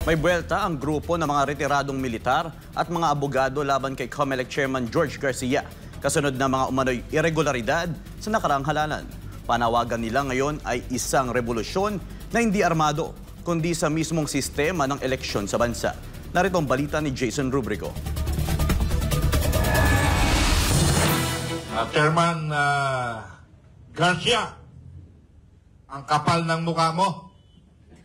May buwelta ang grupo ng mga retiradong militar at mga abogado laban kay COMELEC Chairman George Garcia kasunod ng mga umano'y irregularidad sa nakaraang halalan. Panawagan nila ngayon ay isang revolusyon na hindi armado, kundi sa mismong sistema ng eleksyon sa bansa. Narito ang balita ni Jason Rubrico. Chairman Garcia, ang kapal ng mukha mo.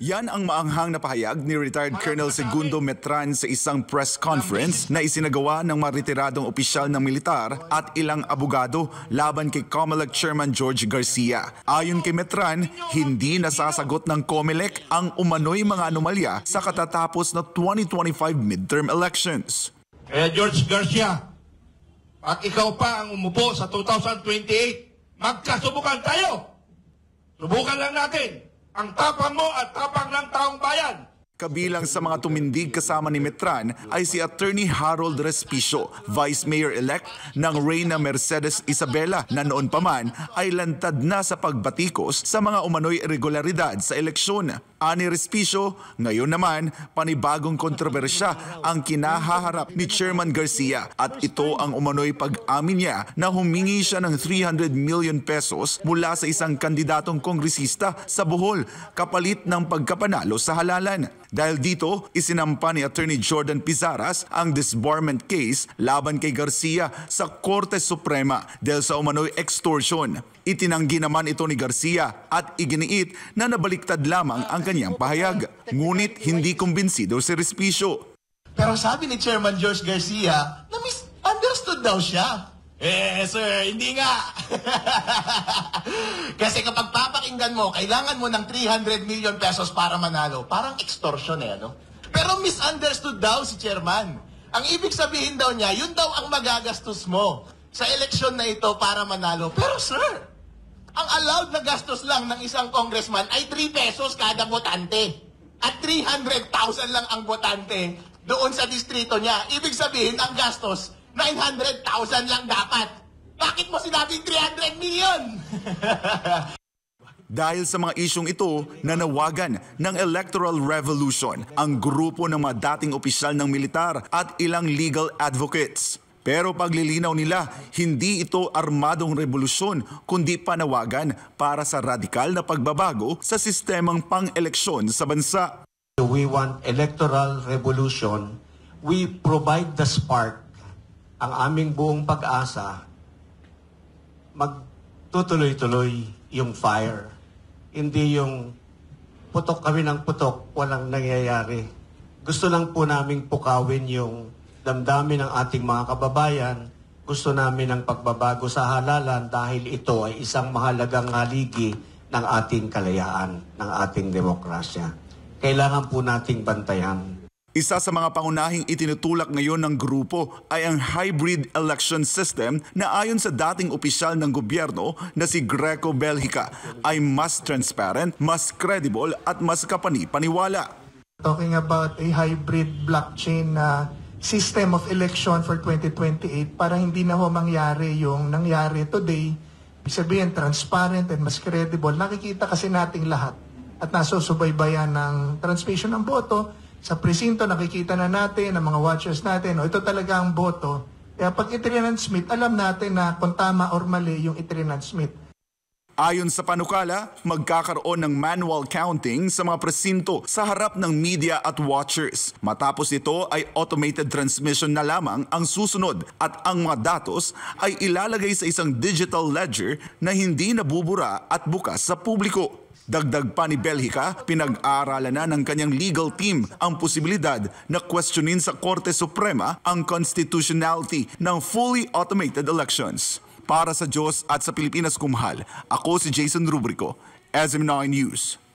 Yan ang maanghang na pahayag ni retired Colonel Segundo Metran sa isang press conference na isinagawa ng mga retiradong opisyal ng militar at ilang abogado laban kay COMELEC Chairman George Garcia. Ayon kay Metran, hindi nasasagot ng COMELEC ang umano'y mga anomalya sa katatapos na 2025 midterm elections. George Garcia, at ikaw pa ang umupo sa 2028, magkasubukan tayo. Subukan lang natin ang tapang mo at tapang ng taong bayan. Kabilang sa mga tumindig kasama ni Metran ay si Attorney Harold Respicio, Vice Mayor-elect ng Reyna Mercedes Isabela na noon pa man ay lantad na sa pagbatikos sa mga umano'y irregularidad sa eleksyon. Ani Respicio, ngayon naman panibagong kontrobersya ang kinahaharap ni Chairman Garcia at ito ang umano'y pag-amin niya na humingi siya ng 300 million pesos mula sa isang kandidatong kongresista sa Bohol kapalit ng pagkapanalo sa halalan. Dahil dito, isinampa ni Attorney Jordan Pizaras ang disbarment case laban kay Garcia sa Korte Suprema dahil sa umano'y extortion. Itinanggi naman ito ni Garcia at iginiit na nabaliktad lamang ang kanyang pahayag. Ngunit hindi kumbinsido si Respicio. Pero sabi ni Chairman George Garcia na misunderstood daw siya. Sir, hindi nga. Kasi kapag papakinggan mo, kailangan mo ng 300 million pesos para manalo. Parang extortion ano? Pero misunderstood daw si Chairman. Ang ibig sabihin daw niya, yun daw ang magagastos mo sa eleksyon na ito para manalo. Pero sir, ang allowed na gastos lang ng isang congressman ay 3 pesos kada botante. At 300,000 lang ang botante doon sa distrito niya. Ibig sabihin, ang gastos 900,000 lang dapat. Bakit mo sinabing 300 million? Dahil sa mga isyong ito, nanawagan ng electoral revolution ang grupo ng mga dating opisyal ng militar at ilang legal advocates. Pero paglilinaw nila, hindi ito armadong revolusyon kundi panawagan para sa radikal na pagbabago sa sistemang pang-eleksyon sa bansa. We want electoral revolution. We provide the spark. Ang aming buong pag-asa, magtutuloy-tuloy yung fire. Hindi yung putok kami ng putok, walang nangyayari. Gusto lang po naming pukawin yung damdamin ng ating mga kababayan. Gusto namin ng pagbabago sa halalan dahil ito ay isang mahalagang haligi ng ating kalayaan, ng ating demokrasya. Kailangan po nating bantayan. Isa sa mga pangunahing itinutulak ngayon ng grupo ay ang hybrid election system na ayon sa dating opisyal ng gobyerno na si Greco Belhica ay mas transparent, mas credible at mas kapani-paniwala. Talking about a hybrid blockchain system of election for 2028 para hindi na ho mangyari yung nangyari today. Ibig sabihin, transparent and mas credible. Nakikita kasi nating lahat at nasusubaybayan ng transmission ng boto. Sa presinto, nakikita na natin, ang mga watchers natin, ito talaga ang boto. Kaya pag i-transmit, alam natin na kung tama or mali yung i-transmit. Ayon sa panukala, magkakaroon ng manual counting sa mga presinto sa harap ng media at watchers. Matapos ito ay automated transmission na lamang ang susunod at ang mga datos ay ilalagay sa isang digital ledger na hindi nabubura at bukas sa publiko. Dagdag pa ni Belhica, pinag-aaralan na ng kanyang legal team ang posibilidad na questionin sa Korte Suprema ang constitutionality ng fully automated elections. Para sa Diyos at sa Pilipinas Kumhal, ako si Jason Rubrico, SM9 News.